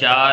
4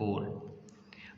4۔